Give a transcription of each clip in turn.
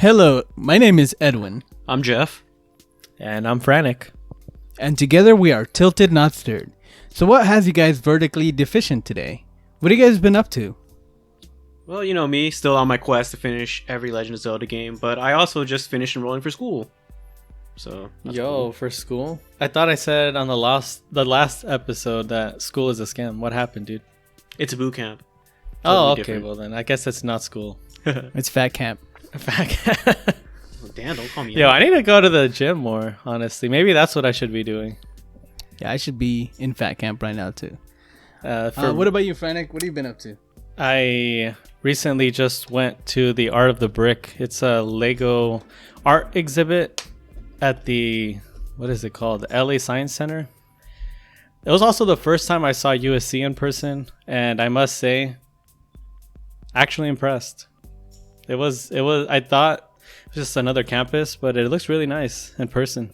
Hello, my name is Edwin. I'm Jeff. And I'm Frantic. And together we are Tilted Not Stirred. So what has you guys vertically deficient today? What have you guys been up to? Well, you know me, still on my quest to finish every Legend of Zelda game, but I also just finished enrolling for school. So, cool. For school? I thought I said on the last episode that school is a scam. What happened, dude? It's a boot camp. Totally different. Well then, I guess it's not school. It's fat camp. Fat camp. Oh, Dan, don't call me Yo, out. I need to go to the gym more, honestly. Maybe that's what I should be doing. Yeah, I should be in fat camp right now too. What about you, Frantic? What have you been up to? I recently just went to the Art of the Brick. It's a Lego art exhibit at the, what is it called? The LA Science Center. It was also the first time I saw USC in person, and I must say, actually impressed. It was I thought it was just another campus, but it looks really nice in person.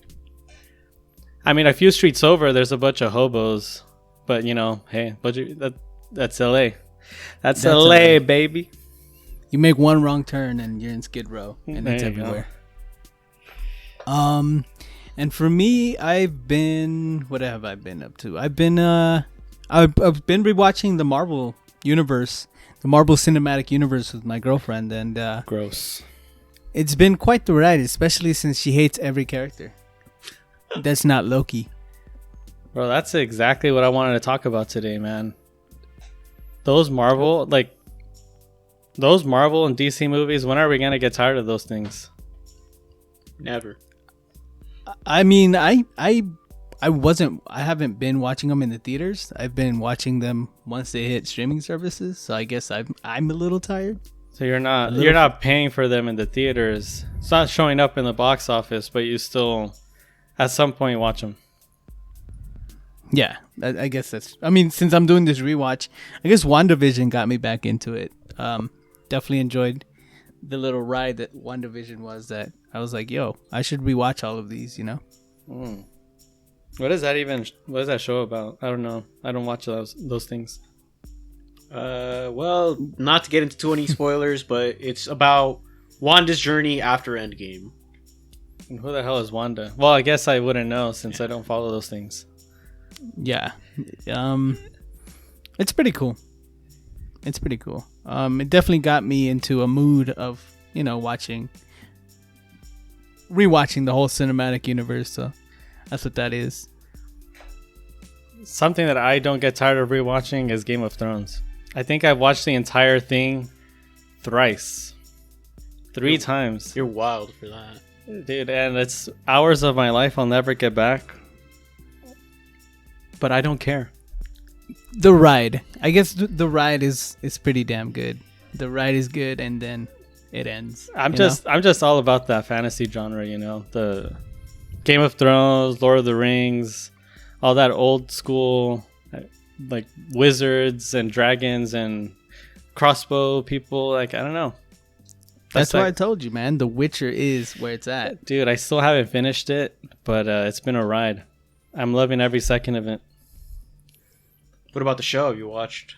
I mean, a few streets over, there's a bunch of hobos, but you know, hey, that's LA. That's LA, baby. You make one wrong turn and you're in Skid Row, and it's everywhere. And for me, what have I been up to? I've been rewatching the Marvel universe, the Marvel Cinematic Universe with my girlfriend, and gross. It's been quite the ride, especially since she hates every character. That's not Loki. Bro, that's exactly what I wanted to talk about today, man. Those Marvel and DC movies, when are we going to get tired of those things? Never. I mean, I haven't been watching them in the theaters. I've been watching them once they hit streaming services. So I guess I'm a little tired. So you're not paying for them in the theaters. It's not showing up in the box office, but you still at some point watch them. Yeah, I guess since I'm doing this rewatch, I guess WandaVision got me back into it. Definitely enjoyed the little ride that WandaVision was, that I was like, yo, I should rewatch all of these, you know? What is that show about? I don't know. I don't watch those things. Well, not to get into too many spoilers, but it's about Wanda's journey after Endgame. And who the hell is Wanda? Well, I guess I wouldn't know since I don't follow those things. Yeah. It's pretty cool. It definitely got me into a mood of, you know, rewatching the whole cinematic universe. So that's what that is. Something that I don't get tired of rewatching is Game of Thrones. I think I've watched the entire thing thrice. 3 times. You're wild for that. Dude, and it's hours of my life I'll never get back. But I don't care. The ride. I guess the ride is pretty damn good. The ride is good, and then it ends. I'm just all about that fantasy genre, you know. The Game of Thrones, Lord of the Rings, all that old school, like wizards and dragons and crossbow people. Like, I don't know. That's why I told you, man. The Witcher is where it's at. Dude, I still haven't finished it, but it's been a ride. I'm loving every second of it. What about the show? You watched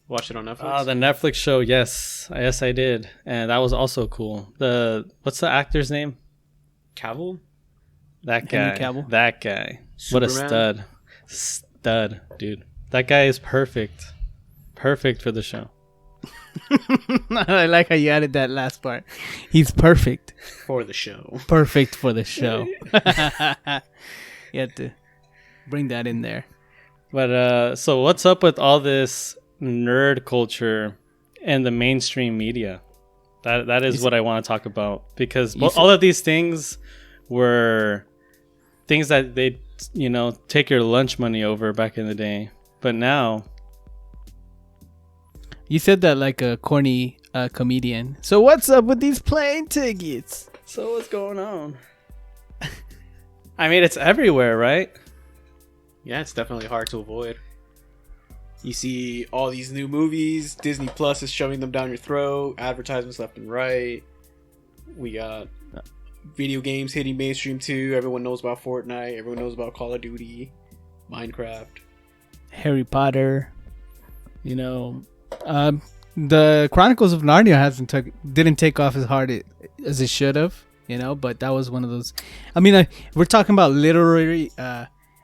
it on Netflix? The Netflix show, yes I did, and that was also cool. What's the actor's name? Cavill? That guy. Henry Cavill? That guy. Superman? What a stud, dude. That guy is perfect for the show. I like how you added that last part. He's perfect For the show. Perfect for the show. You had to bring that in there. But so what's up with all this nerd culture and the mainstream media? That is what I want to talk about, because all of these things were things that they, you know, take your lunch money over back in the day, but now. You said that like a corny comedian. So what's up with these plane tickets? So what's going on? I mean, it's everywhere, right? Yeah, it's definitely hard to avoid. You see all these new movies. Disney Plus is shoving them down your throat. Advertisements left and right. We got video games hitting mainstream too. Everyone knows about Fortnite. Everyone knows about Call of Duty, Minecraft, Harry Potter. You know, the Chronicles of Narnia didn't take off as hard as it should have, you know. But that was one of those. I mean, we're talking about literary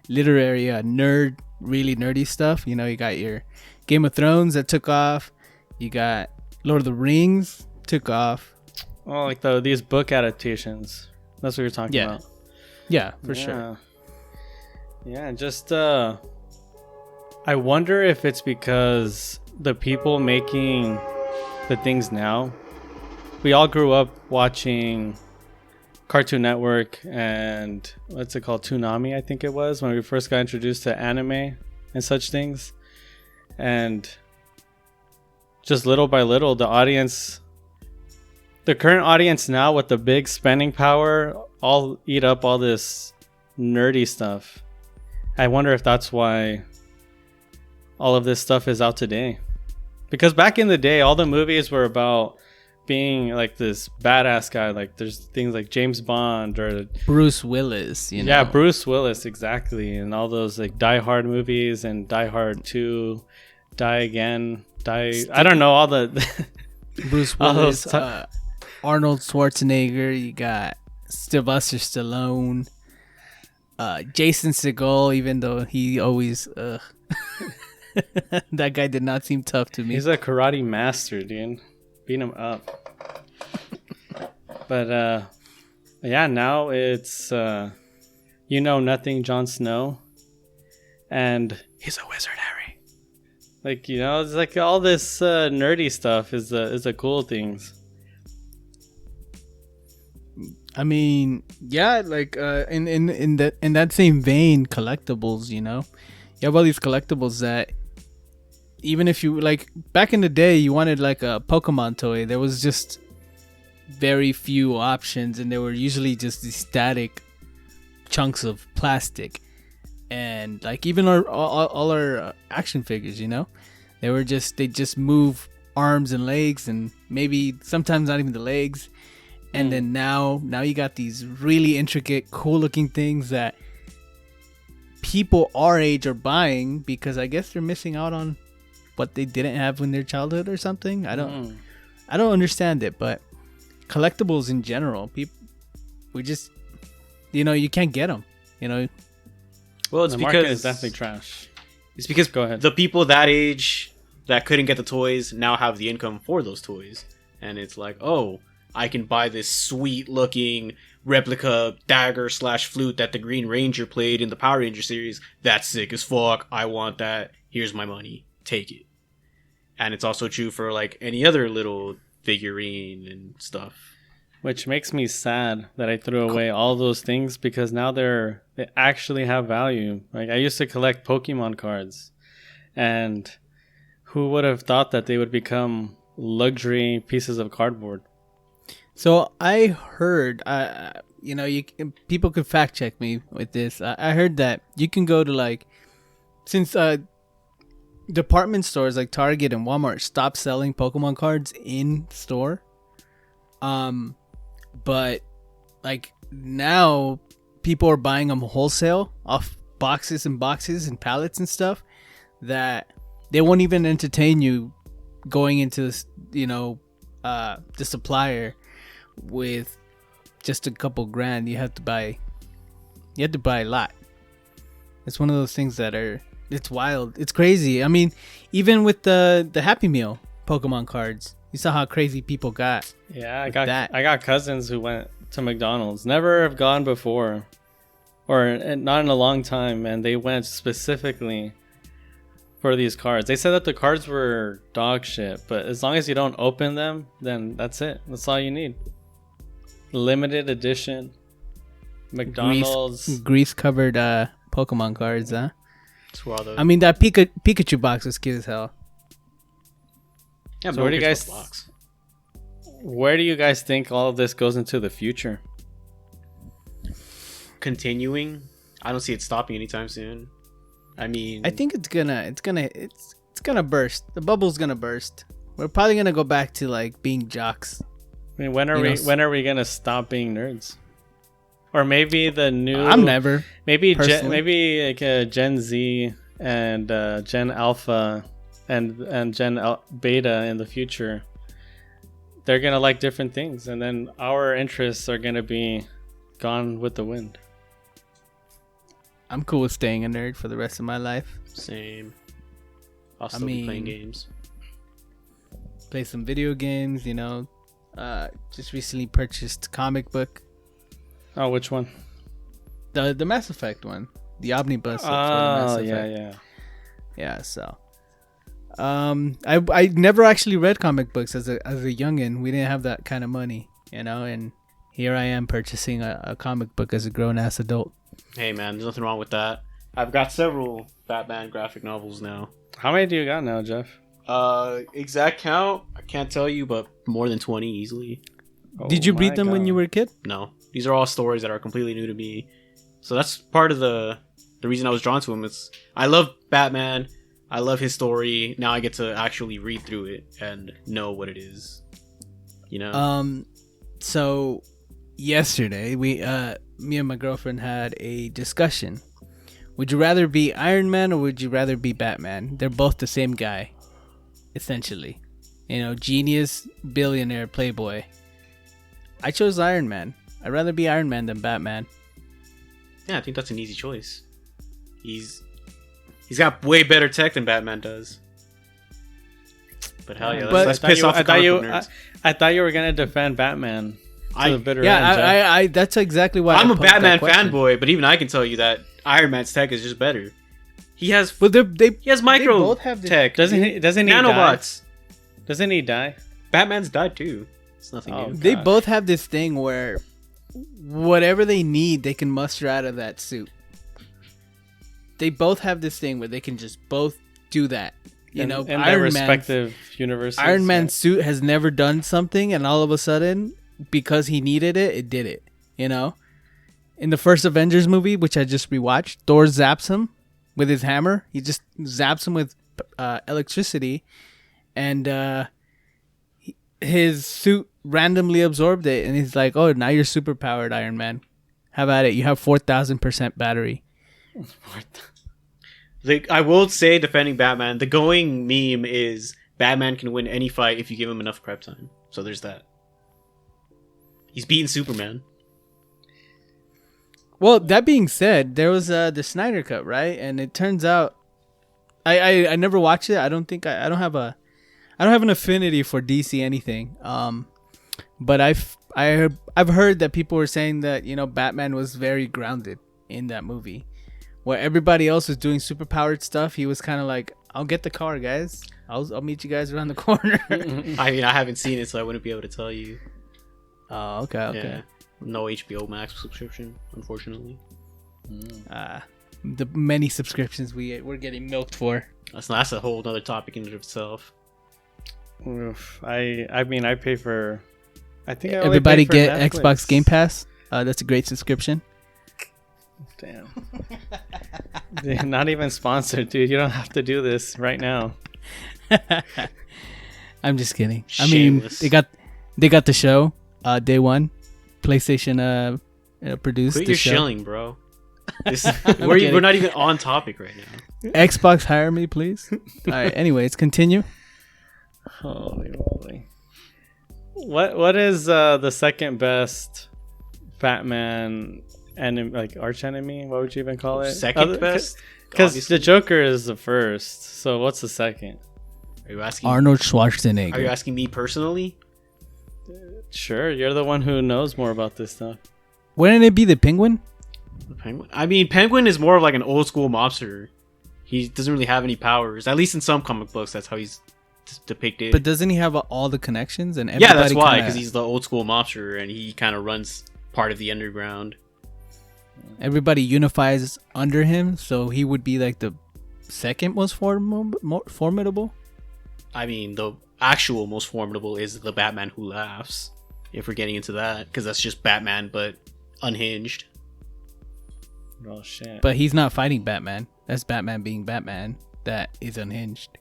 nerd, really nerdy stuff. You know, you got your Game of Thrones that took off. You got Lord of the Rings took off. Oh, like these book adaptations. That's what you're talking about. Yeah, for sure. Yeah, just I wonder if it's because the people making the things now, we all grew up watching Cartoon Network and what's it called, Toonami, I think it was, when we first got introduced to anime and such things. And just little by little, the current audience now with the big spending power all eat up all this nerdy stuff. I wonder if that's why all of this stuff is out today. Because back in the day, all the movies were about being like this badass guy. Like there's things like James Bond or Bruce Willis, you know. Yeah, Bruce Willis, exactly. And all those like Die Hard movies and Die Hard 2, Die Again, I don't know, all the Bruce Willis, Arnold Schwarzenegger, you got Sylvester Stallone, Jason Segel, even though he always that guy did not seem tough to me. He's a karate master, dude. Beat him up. But yeah, now it's You Know Nothing, Jon Snow, and he's a wizard, Harry. Like, you know, it's like all this nerdy stuff is the cool things. I mean, yeah, like in that same vein, collectibles, you know, you have all these collectibles that even if you like back in the day, you wanted like a Pokemon toy, there was just very few options, and they were usually just these static chunks of plastic. And like even all our action figures, you know, they just move arms and legs, and maybe sometimes not even the legs. And then now you got these really intricate, cool looking things that people our age are buying because I guess they're missing out on what they didn't have in their childhood or something. I don't understand it, but collectibles in general, we just, you know, you can't get them, you know. Well, it's the because market is definitely trash. It's because Go ahead. the people that age that couldn't get the toys now have the income for those toys, and it's like, oh, I can buy this sweet looking replica dagger / flute that the Green Ranger played in the Power Ranger series. That's sick as fuck. I want that. Here's my money. Take it. And it's also true for like any other little figurine and stuff. Which makes me sad that I threw away all those things because now they actually have value. Like I used to collect Pokemon cards, and who would have thought that they would become luxury pieces of cardboard? So I heard, you know, people could fact check me with this. I heard that you can go to like, since department stores like Target and Walmart stopped selling Pokemon cards in store, but like now people are buying them wholesale off boxes and boxes and pallets and stuff that they won't even entertain you going into this, you know, the supplier with just a couple grand. You have to buy a lot. It's one of those things that it's wild. It's crazy. I mean, even with the Happy Meal Pokemon cards, you saw how crazy people got. Yeah, I got cousins who went to McDonald's, never have gone before, or not in a long time, and they went specifically for these cards. They said that the cards were dog shit, but as long as you don't open them, then that's it. That's all you need. Limited edition McDonald's grease covered Pokemon cards, huh? I mean, that Pikachu box was cute as hell. Yeah, so where do you guys think all of this goes into the future? Continuing, I don't see it stopping anytime soon. I mean, I think it's gonna burst. The bubble's gonna burst. We're probably gonna go back to like being jocks. I mean, when are we gonna stop being nerds? Or maybe the new. I'm never. Maybe like Gen Z and Gen Alpha and Beta in the future, they're gonna like different things, and then our interests are gonna be gone with the wind. I'm cool with staying a nerd for the rest of my life. Same. I'll still be playing games. Play some video games, just recently purchased comic book. Oh, which one? The Mass Effect one. The omnibus. Oh, yeah. Yeah, so I never actually read comic books as a youngin. We didn't have that kind of money, and here I am purchasing a comic book as a grown ass adult. Hey man, there's nothing wrong with that. I've got several Batman graphic novels now. How many do you got now, Jeff? Exact count I can't tell you, but more than 20 easily. Did you read them when you were a kid? No, these are all stories that are completely new to me. So that's part of the reason I was drawn to him. I love Batman. I love his story. Now I get to actually read through it and know what it is. So yesterday me and my girlfriend had a discussion. Would you rather be Iron Man or would you rather be Batman? They're both the same guy, essentially. Genius, billionaire, playboy. I chose Iron Man. I'd rather be Iron Man than Batman. Yeah, I think that's an easy choice. He's got way better tech than Batman does. But hell yeah, let's piss off the comic book nerds. I thought you were gonna defend Batman. I that's exactly why I'm a Batman fanboy, but even I can tell you that Iron Man's tech is just better. He has he has micro both have tech. Doesn't he nanobots. Die? Doesn't he die? Batman's died too. It's nothing new. They both have this thing where whatever they need, they can muster out of that suit. They both have this thing where they can just both do that. In their respective universes. Iron Man's suit has never done something, and all of a sudden, because he needed it, it did it. In the first Avengers movie, which I just rewatched, Thor zaps him with his hammer. He just zaps him with electricity, and his suit randomly absorbed it, and he's like, "Oh, now you're super powered, Iron Man. How about it? You have 4,000% battery." I will say, defending Batman, the going meme is Batman can win any fight if you give him enough prep time. So there's that. He's beating Superman. Well, that being said, there was the Snyder Cut, right? And it turns out, I never watched it. I don't think I don't have an affinity for DC anything. But I've heard that people were saying that Batman was very grounded in that movie. Where everybody else was doing superpowered stuff, he was kind of like, "I'll get the car, guys. I'll meet you guys around the corner." I mean, I haven't seen it, so I wouldn't be able to tell you. Oh, okay. Yeah. No HBO Max subscription, unfortunately. The many subscriptions we're getting milked for. That's a whole other topic in and of itself. Oof. I mean, I pay for. I think everybody get Netflix. Xbox Game Pass. That's a great subscription. Damn. Dude, not even sponsored, dude. You don't have to do this right now. I'm just kidding. Shameless. I mean, they got the show day one. PlayStation produced Quit the your show. Shilling, bro. We're not even on topic right now. Xbox, hire me, please. All right. Anyways, continue. Holy moly! What is the second best Batman enemy, like arch enemy? What would you even call it? Second best? Because the Joker is the first. So what's the second? Are you asking Arnold Schwarzenegger? Are you asking me personally? Sure, you're the one who knows more about this stuff. Wouldn't it be the Penguin? The Penguin? I mean, Penguin is more of like an old school mobster. He doesn't really have any powers. At least in some comic books, that's how he's depicted. But doesn't he have all the connections? And yeah, that's why, because he's the old school mobster and he kind of runs part of the underground. Everybody unifies under him, so he would be like the second most formidable. I mean, the actual most formidable is the Batman Who Laughs, if we're getting into that, because that's just Batman but unhinged. Oh shit! But he's not fighting Batman. That's Batman being Batman. That is unhinged.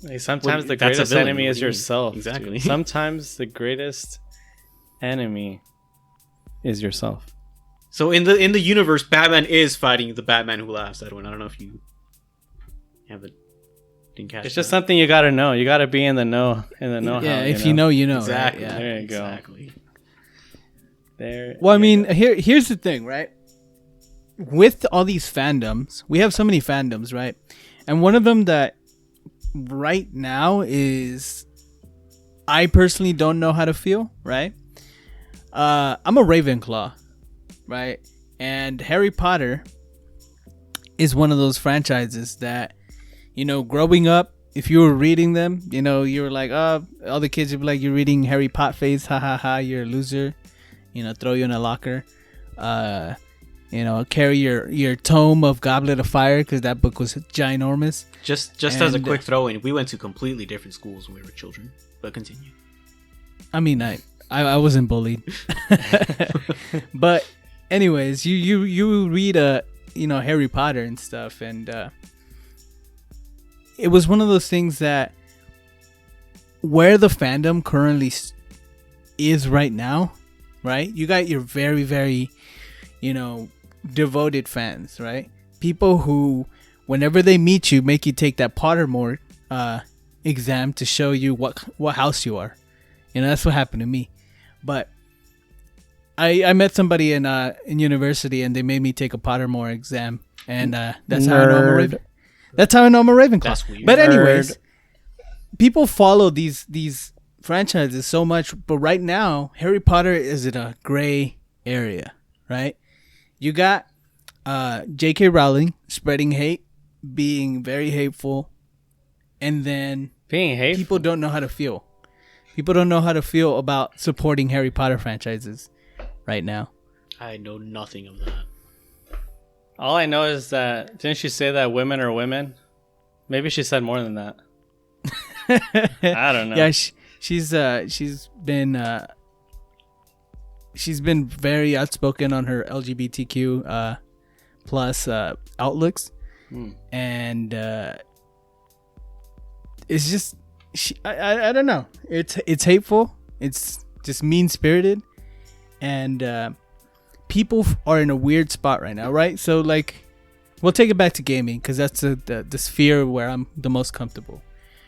Hey, sometimes the greatest enemy is yourself. Exactly. Dude. Sometimes the greatest enemy is yourself. So in the universe, Batman is fighting the Batman Who Laughs. I don't know if you have it. Didn't catch It's just that. something you gotta know. You gotta be in the know. Yeah, if you know, you know. Exactly. Right? Yeah. There you go. Exactly. There. Well, I you mean, go. here's the thing, right? With all these fandoms, we have so many fandoms, right? And one of them that right now is I personally don't know how to feel, right? I'm a Ravenclaw, right? And Harry Potter is one of those franchises that, you know, growing up, if you were reading them, you know, you were like, oh, all the kids would be like, you're reading Harry Potter face, ha ha ha, you're a loser, you know, throw you in a locker. You know, carry your tome of Goblet of Fire because that book was ginormous. Just as a And, quick throw in, we went to completely different schools when we were children. But continue. I mean, I wasn't bullied, but anyways, you read you know, Harry Potter and stuff, and it was one of those things that where the fandom currently is right now, right? You got your very, very, you know, devoted fans, right? People who, whenever they meet you, make you take that Pottermore exam to show you what house you are. You know, that's what happened to me. But I met somebody in university, and they made me take a Pottermore exam, and that's how I know I'm a Raven. That's how I know I'm a Ravenclaw. That's weird. But anyways, people follow these franchises so much, but right now Harry Potter is in a gray area, right? You got J.K. Rowling spreading hate, being very hateful, and then Being hateful. people don't know how to feel. People don't know how to feel about supporting Harry Potter franchises right now. I know nothing of that. All I know is that didn't she say that women are women? Maybe she said more than that. I don't know. Yeah, she's been very outspoken on her LGBTQ plus outlooks, and it's just I don't know. It's hateful. It's just mean spirited, and people are in a weird spot right now, right? So like, we'll take it back to gaming because that's the sphere where I'm the most comfortable,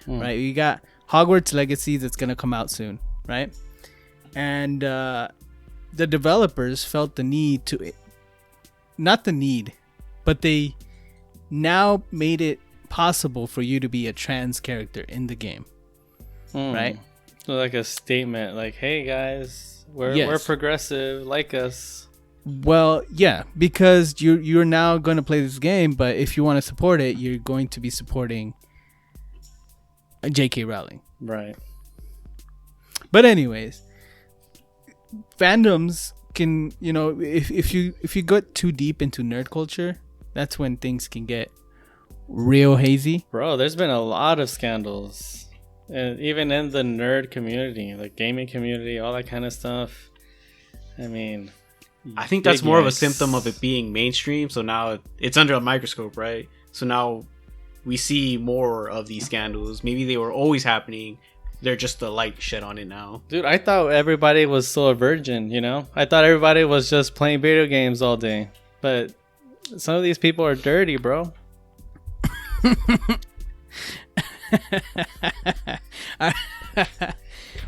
right? You got Hogwarts Legacy that's gonna come out soon, right? And the developers felt the need to, not the need, but they now made it possible for you to be a trans character in the game, right? So like a statement, like, "Hey guys, we're Yes. progressive, like us." Well, yeah, because you're now going to play this game, but if you want to support it, you're going to be supporting J.K. Rowling. Right. But anyways, fandoms can, you know, if you go too deep into nerd culture, that's when things can get real hazy. Bro, there's been a lot of scandals, and even in the nerd community, like gaming community, all that kind of stuff. I mean, I think that's more of a yikes. symptom of it being mainstream. So now it's under a microscope, right? So now we see more of these scandals. Maybe they were always happening. They're just the light shed on it now. Dude, I thought everybody was still a virgin, you know? I thought everybody was just playing video games all day. But some of these people are dirty, bro.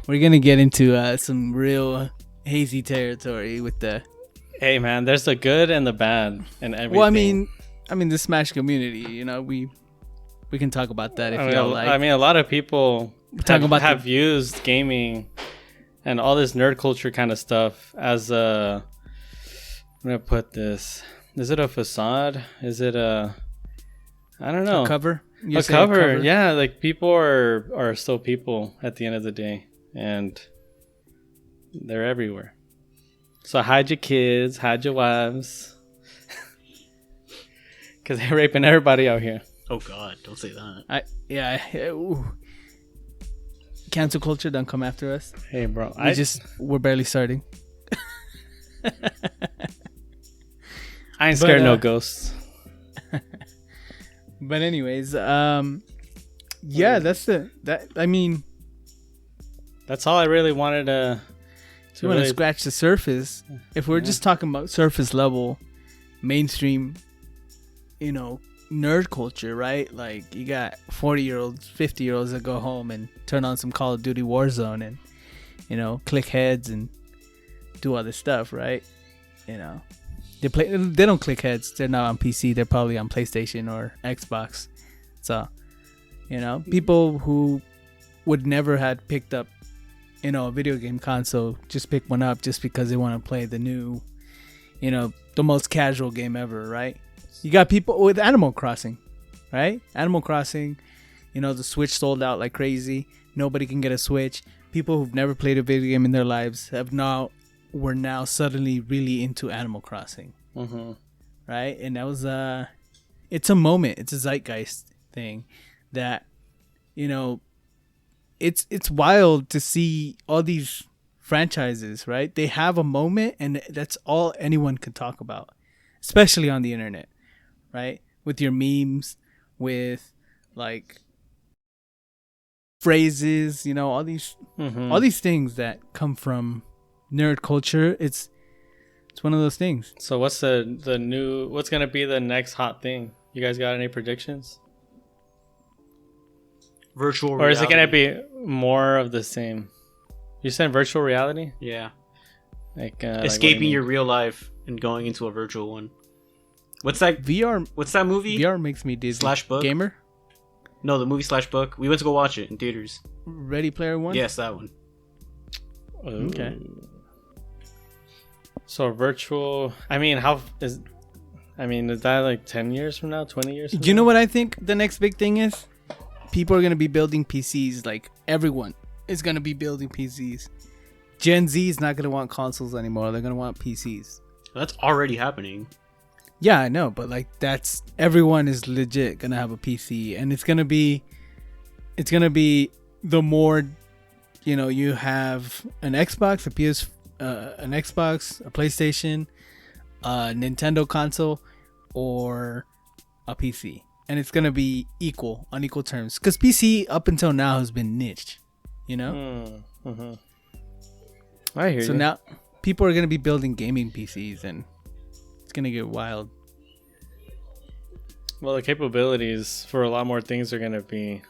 We're gonna get into some real hazy territory with the. Hey, man, there's the good and the bad and everything. Well, I mean, the Smash community. You know, we can talk about that if you don't like. I mean, a lot of people have the- used gaming and all this nerd culture kind of stuff as a. I'm gonna put this. Is it a facade? Is it a? I don't know. A cover. You A say cover. Yeah, like people are still people at the end of the day, and they're everywhere. So hide your kids, hide your wives, because they're raping everybody out here. Oh God, don't say that. Ooh. Cancel culture, don't come after us. Hey, bro, We're barely starting. I ain't scared But, no ghosts. But anyways, yeah, I mean, That's all I really wanted to. you want to really- scratch the surface. If we're just talking about surface level, mainstream, you know, nerd culture, right? Like you got 40-year-olds, 50-year-olds that go home and turn on some Call of Duty Warzone and, you know, click heads and do all this stuff, right? You know, they don't click heads. They're not on PC. They're probably on PlayStation or Xbox. So, you know, people who would never had picked up, you know, a video game console just pick one up just because they want to play the new, you know, the most casual game ever, right? You got people with Animal Crossing, right? Animal Crossing, you know, the Switch sold out like crazy. Nobody can get a Switch. People who've never played a video game in their lives were now suddenly really into Animal Crossing, right? And that was it's a moment. It's a zeitgeist thing that, you know, it's wild to see all these franchises, right? They have a moment, and that's all anyone can talk about, especially on the internet, right? With your memes, with like phrases, you know, all these things that come from nerd culture. It's one of those things. So what's what's gonna be the next hot thing? You guys got any predictions? Virtual reality. Or is it gonna be more of the same? You said virtual reality? Yeah. Like escaping your real life and going into a virtual one. What's that VR? What's that movie? VR makes me dizzy. /book? Gamer? No, the movie /book. We went to go watch it in theaters. Ready Player One? Yes, that one. Ooh. Okay. So virtual. I mean, is that like 10 years from now? 20 years from Do you now? know what I think the next big thing is? People are going to be building PCs. Like, everyone is going to be building PCs. Gen Z is not going to want consoles anymore. They're going to want PCs. That's already happening. Yeah, I know. But, like, everyone is legit going to have a PC. And it's going to be the more, you know, you have an Xbox, an Xbox, a PlayStation, a Nintendo console, or a PC. And it's going to be on equal terms. Because PC, up until now, has been niched. You know? I hear you. So now, people are going to be building gaming PCs. And it's going to get wild. Well, the capabilities for a lot more things are going to be...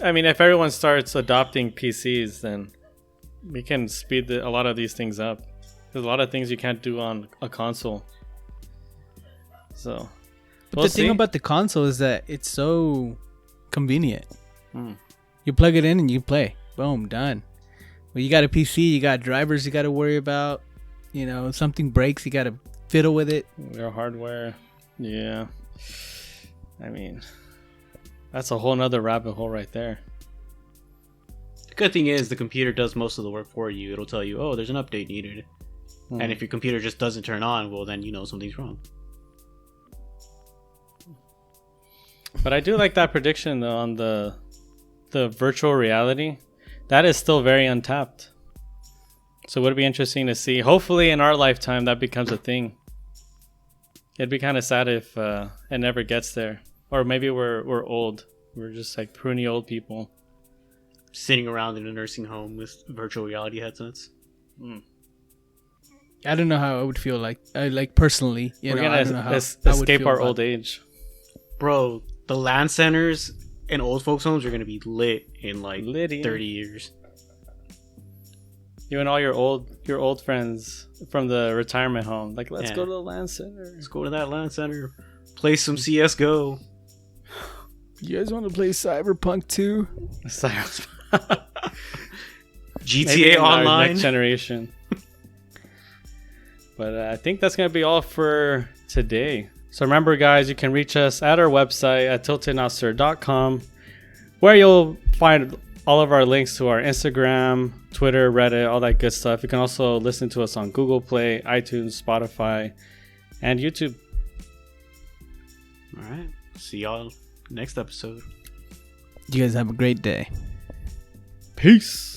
I mean, if everyone starts adopting PCs, then we can speed a lot of these things up. There's a lot of things you can't do on a console. So... But the thing about the console is that it's so convenient. You plug it in and you play. Boom, done. Well, you got a PC, you got drivers you got to worry about. You know, if something breaks, you got to fiddle with it. Your hardware. Yeah. I mean, that's a whole nother rabbit hole right there. The good thing is the computer does most of the work for you. It'll tell you, oh, there's an update needed. And if your computer just doesn't turn on, well, then you know something's wrong. But I do like that prediction though on the virtual reality. That is still very untapped. So it would be interesting to see. Hopefully in our lifetime that becomes a thing. It'd be kind of sad if it never gets there. Or maybe we're old. We're just like pruny old people. Sitting around in a nursing home with virtual reality headsets. I don't know how I would feel like personally. We're going to escape our old age. Bro, the LAN centers and old folks homes are going to be lit in like Litty. 30 years. You and all your old friends from the retirement home. Like, let's go to the LAN center. Let's go to that LAN center. Play some CSGO. You guys want to play Cyberpunk 2? GTA Online. Next generation. But I think that's going to be all for today. So remember, guys, you can reach us at our website at tiltednotsir.com, where you'll find all of our links to our Instagram, Twitter, Reddit, all that good stuff. You can also listen to us on Google Play, iTunes, Spotify, and YouTube. All right. See y'all next episode. You guys have a great day. Peace.